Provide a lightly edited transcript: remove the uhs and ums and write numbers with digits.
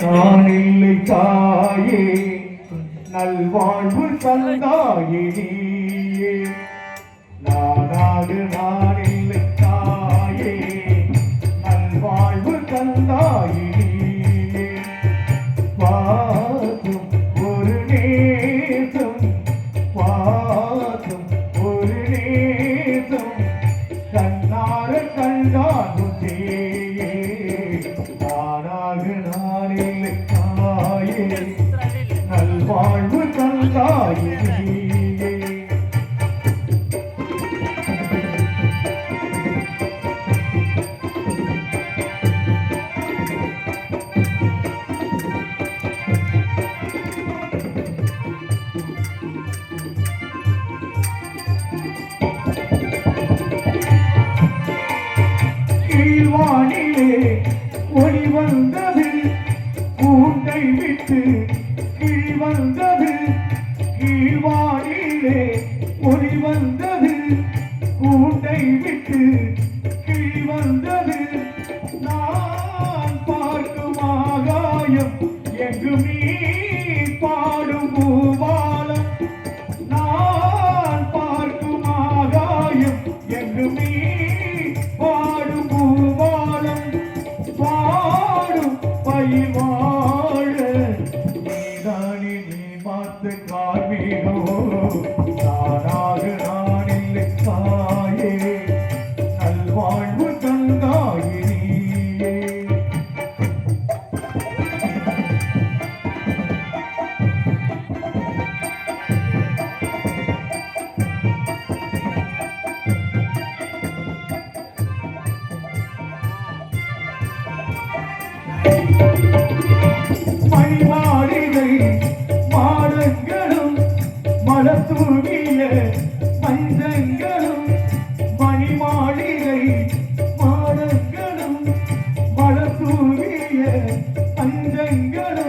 நான் இல்லை தாயே நல்வாழ்வு தந்தாயே நீயே நானாக நான் இல்லை தாயே நல்வாழ்வு தந்தாயே நீயே வாதும் ஒரு நேசம் வாதும் ஒரு நேசம் கண்ணார கண்டாகும் தேயே நானாக நான் இல்லை தாயே நல்வாழ்வு தந்தாயே நீயே கீழ்வானிலே ஒளி வந்தது கூண்டை விட்டு கீழ் வந்தது கீழ்வானிலே ஒளி வந்தது கூண்டை விட்டு கீழ் வந்தது நான் பார்க்கும் ஆகாயம் எங்கு நீ பாடும் பூபாலம் நான் பார்க்கும் ஆகாயம் எங்கு நீ பாடும் பூபாலம் பாடும் பயிர் வாழ நீதானி நீ மாத்து கார்மீகோ நானாக நான் இல்லை தாயே நல்வாழ்வு தந்தாயே நீயே மணிமாளிகை மாடங்களும் மலத்தூவிய மஞ்சங்களும் மணிமாளிகை மாடங்களும் மலத்தூவிய மஞ்சங்களும்